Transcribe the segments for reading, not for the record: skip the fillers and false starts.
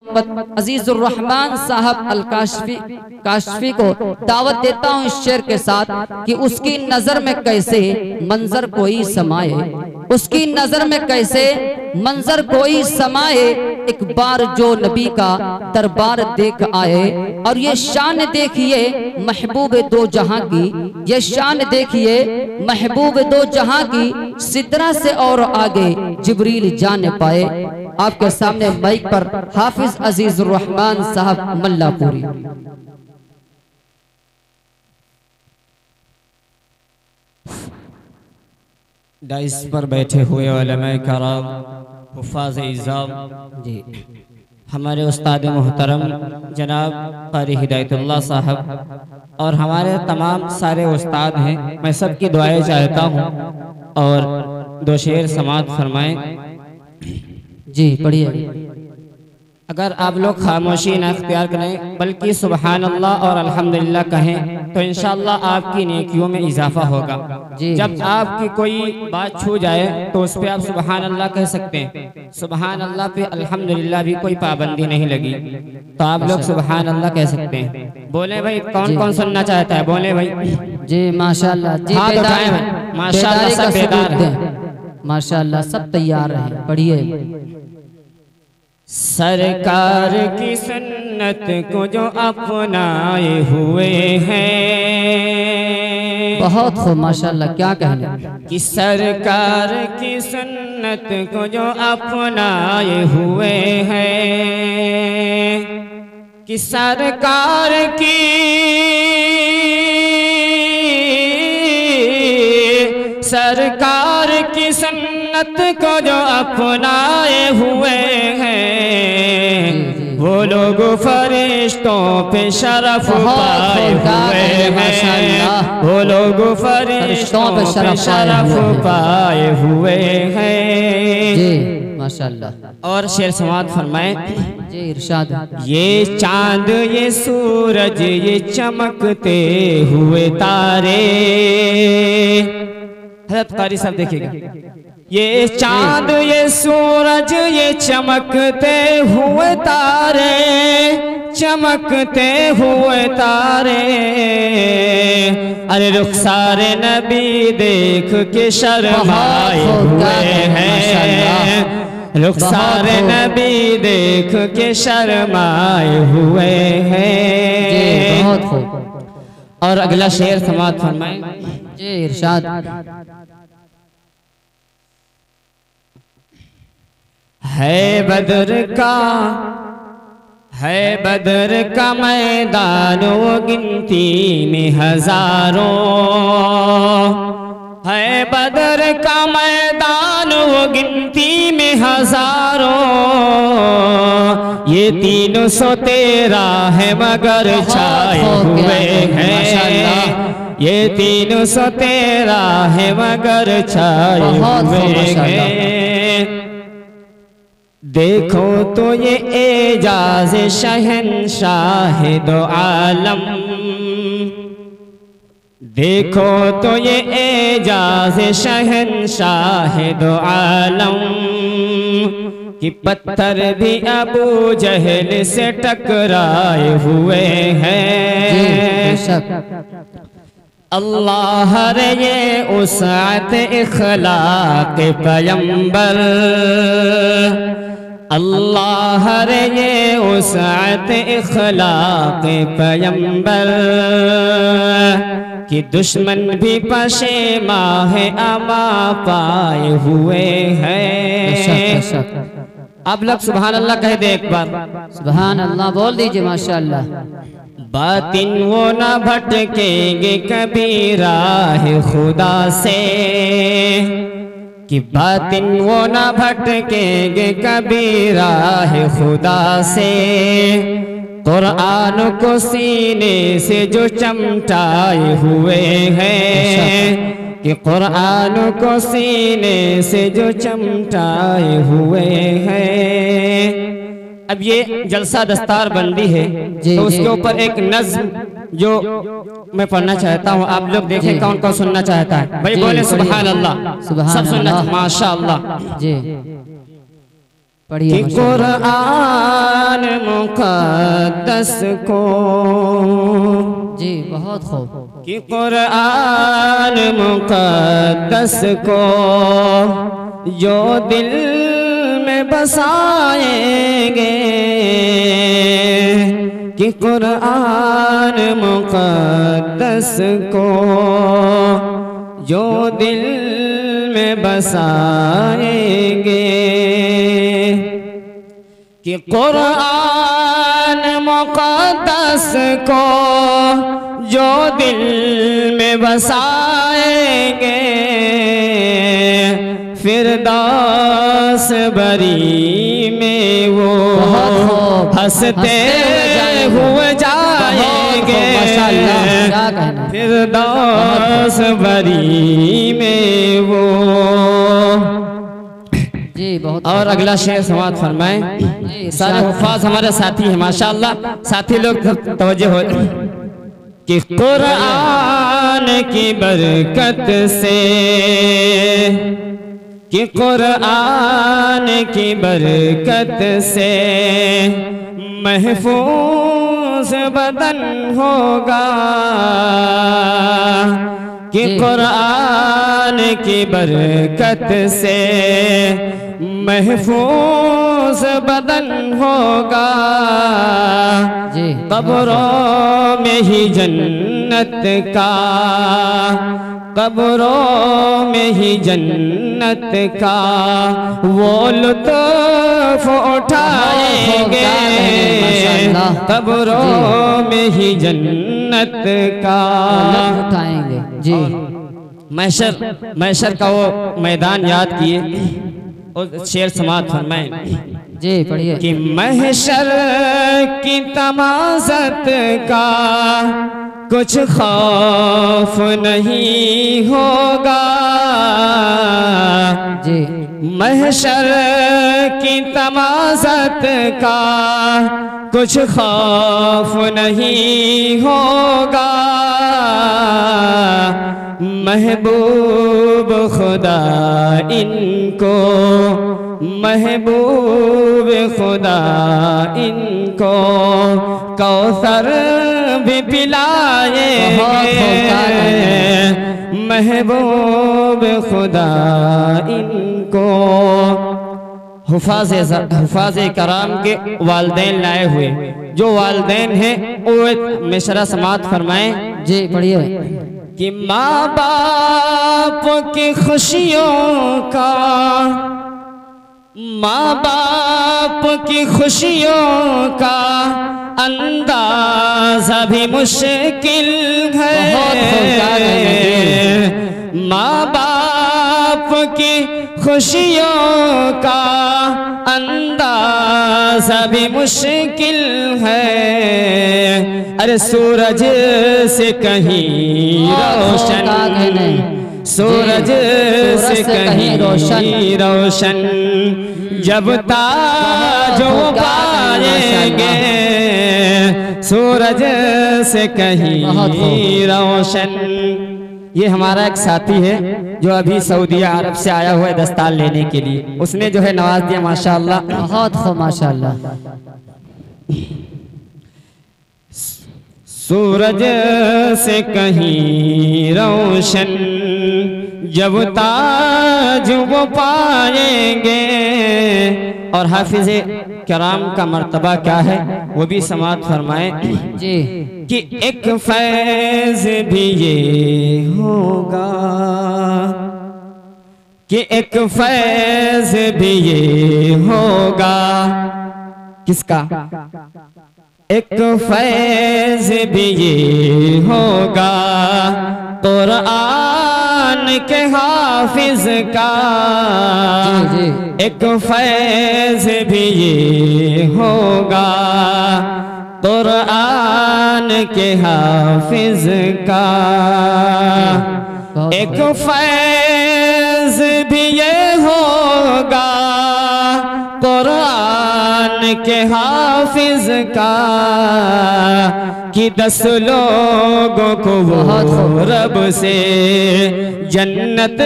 अजीजुर रहमान साहब अल काशफी को दावत देता हूँ इस शेर के साथ कि उसकी नजर में कैसे मंजर कोई समाए, उसकी नजर में कैसे मंजर कोई समाए, एक बार जो नबी का दरबार देख आए। और ये शान देखिए महबूब दो जहां की, ये शान देखिए महबूब दो जहां की, सिदरा से और आगे जिब्रील जाने पाए। आपके सामने माइक पर हाफिज अजीजुर रहमान साहब मल्लापुरी। डाइस पर बैठे हुए उलमाए कराम, हुफ़ाज़ इज़ाम जी, हमारे उस्ताद मोहतरम जनाब क़ारी हिदायतुल्लाह साहब और हमारे तमाम सारे उस्ताद हैं, मैं सबकी दुआएं चाहता हूँ और दो शेर समाअत फरमाएं। जी पढ़िए। अगर आप लोग खामोशी न अख्तियार करें बल्कि सुबहान अल्लाह और अल्हम्दुलिल्लाह कहें तो इंशाअल्लाह आपकी नेकियों में इजाफा होगा। जब आपकी कोई बात छू जाए तो उस पर आप सुबहान अल्लाह कह सकते हैं। सुबहान अल्लाह पे अल्हम्दुलिल्लाह भी कोई पाबंदी नहीं लगी, तो आप लोग सुबहान अल्लाह कह सकते हैं। बोले भाई कौन कौन सुनना चाहता है, बोले भाई। जी माशाअल्लाह जी, माशाअल्लाह सब बेदार है, माशाअल्लाह सब तैयार है। पढ़िए। सरकार की सुन्नत को जो अपनाए हुए हैं, बहुत खूब माशाअल्लाह, क्या कहने कि सरकार की सुन्नत को जो अपनाए हुए हैं, कि सरकार की सुन्नत को जो अपनाए हुए हैं, वो लोग फरिश्तों पे शरफ पाए हुए हैं, वो लोग फरिश्तों पे शरफ पाए हुए हैं। जी माशाअल्लाह। और शेर समाअत फरमाए। जी इरशाद। ये चांद ये सूरज ये चमकते हुए तारे, हज़रत क़ारी साहब देखिएगा, ये चांद ये सूरज ये चमकते हुए तारे, चमकते हुए तारे, अरे रुखसारे नबी देख के शर्माए हुए हैं, रुखसारे नबी देख के शर्माए हुए हैं। बहुत खूब। और अगला शेर समाअत फरमाएं। जी इरशाद। है बदर का मैदान वो गिनती में हजारों, है बदर का मैदान वो गिनती में हजारों, ये 313 है मगर छाए हुए हैं, ये 313 है मगर छाए हुए हैं। देखो तो ये एजाज़ शहंशाह दो आलम, देखो तो ये एजाज़ शहंशाह दो आलम, कि पत्थर भी अबू जहल से टकराए हुए हैं। अल्लाह रे ये उसात इखलाक पैगंबर, अल्लाह रे ये उसात इखलाक पैगंबर, कि दुश्मन भी पशेमाह अमा पाए हुए हैं। अब लोग सुभान अल्लाह कह दे एक बार, सुभान अल्लाह बोल दीजिए माशाअल्लाह। बातिन वो न भटकेंगे कभी राह खुदा से, कि बातिन वो न भटकेंगे कभी राह खुदा से, कुरान को सीने से जो चमटाए हुए हैं, कि कुरान को सीने से जो चमटाए हुए हैं। अब ये जलसा दस्तार बंदी है तो उसके ऊपर एक नज्म जो मैं पढ़ना चाहता हूँ, आप लोग देखें कौन कौन सुनना चाहता है। भाई बोले सुभान अल्लाह, सब सुनना माशाअल्लाह जी। पढ़िए। कुरान मुक़द्दस को। जी बहुत खूब। कि कुरान मुक़द्दस को जो दिल में बसाएंगे, कि कुरान मुक़द्दस को जो दिल में बसाएंगे, कि कुरान मुक़द्दस को जो दिल में बसाएंगे, फिरदौस बरी में वो हंसते हुए जाएंगे। फिरदौस बरी में वो। जी बहुत। और अगला शेर समाअत फरमाएं। सारे हुफ़ाज़ हमारे साथी हैं माशाअल्लाह। साथी लोग तवज्जो हो कि कुरान की बरकत से, कि कुरान की बरकत से महफूज बदन होगा, कि कुरान की बरकत से महफूज बदन होगा। कब्रों में ही जन्नत का, कब्रों में ही जन्नत का वो लुत्फ़ उठाएंगे। कब्रों में ही जन्नत का उठाएंगे। जी महशर का वो मैदान याद किए और शेर समाअत फरमाएं। जी पढ़िए। कि महशर की तमाज़त का कुछ खौफ नहीं होगा। जी महशर की तमाज़त का कुछ खौफ नहीं होगा। महबूब खुदा इनको, महबूब खुदा इनको कौसर भी पिलाएंगे। महबूब खुदा इनको। हुफ़ाज़ कराम के वालदैन लाए हुए जो वालदैन हैं वो मिसरा समाअत फरमाएं। जी पढ़िए। कि माँ बाप की खुशियों का, माँ बाप की खुशियों का अंदाज़ा भी मुश्किल है। माँ बाप की खुशियों का अंदाज़ा भी मुश्किल है। अरे सूरज से कहीं रोशन, सूरज से कहीं रोशन जब ताज वो पाएंगे। सूरज से कहीं रोशन। ये हमारा एक साथी है जो अभी सऊदिया अरब से आया हुआ है दस्तार लेने के लिए। उसने जो है नवाज दिया माशाअल्लाह। बहुत खूब माशाअल्लाह। सूरज से कहीं रोशन जब ताज वो पाएंगे। और हाफिज कराम का मर्तबा क्या है वो भी समाअत फरमाएं। जी कि एक फैज भी ये होगा, कि एक फैज भी ये होगा। किसका? एक फैज भी ये होगा कुरान के हाफिज का। एक फैज भी ये होगा कुरान के हाफिज का। एक फैज भी ये होगा कुरान के हाफिज का कि 10 लोगों को वो रब से जन्नत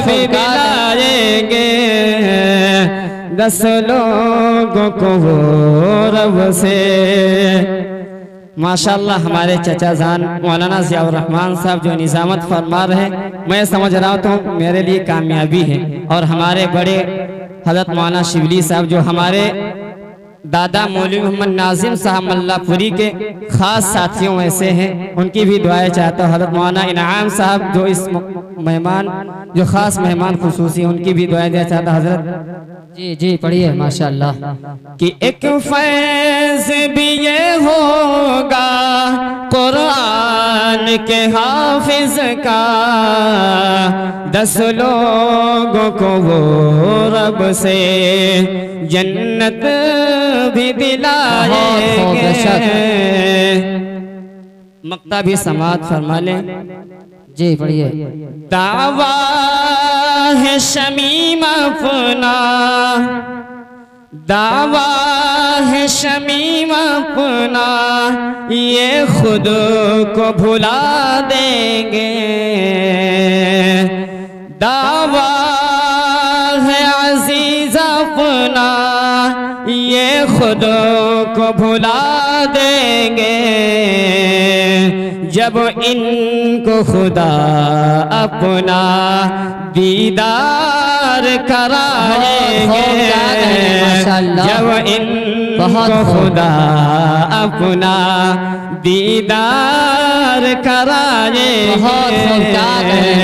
भी दिलाएंगे, 10 लोगों को वो रब से। माशाअल्लाह हमारे चचा जान मौलाना ज़ियाउर रहमान साहब जो निज़ामत फरमा रहे, मैं समझ रहा हूँ तो मेरे लिए कामयाबी है। और हमारे बड़े हज़रत मौलाना शिबली साहब जो हमारे दादा मौलवी मोहम्मद नाजिम साहब मल्लापुरी के ख़ास साथियों में से हैं, उनकी भी दुआएं चाहता हूँ। हज़रत मौलाना इनाम साहब जो इस मेहमान जो ख़ास मेहमान खुसूसी, उनकी भी दुआएं देना चाहता हज़रत। जी जी पढ़िए माशाअल्लाह। कि एक फैज़ भी ये होगा कुरान के हाफिज का, 10 लोगों को वो रब से जन्नत भी दिलाएंगे। मक्ता भी समात फरमा ले। जी पढ़िए। दावा है शमीम अपना, दावा है शमीम अपना, ये खुद को भुला देंगे। दावा है अजीज अपना, ये खुद को भुला देंगे। जब इनको खुदा अपना दीदार कराएंगे, जब इनको खुदा अपना दीदार कराएंगे,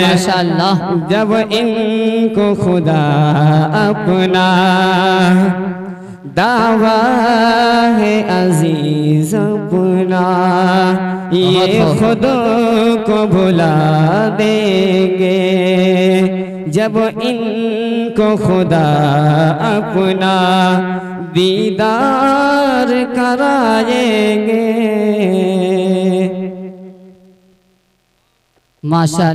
माशाअल्लाह। जब इनको खुदा अपना दावा है अजीज अपना, ये खुद को भुला देंगे। जब इनको खुदा अपना दीदार कराएंगे। माशाअल्लाह।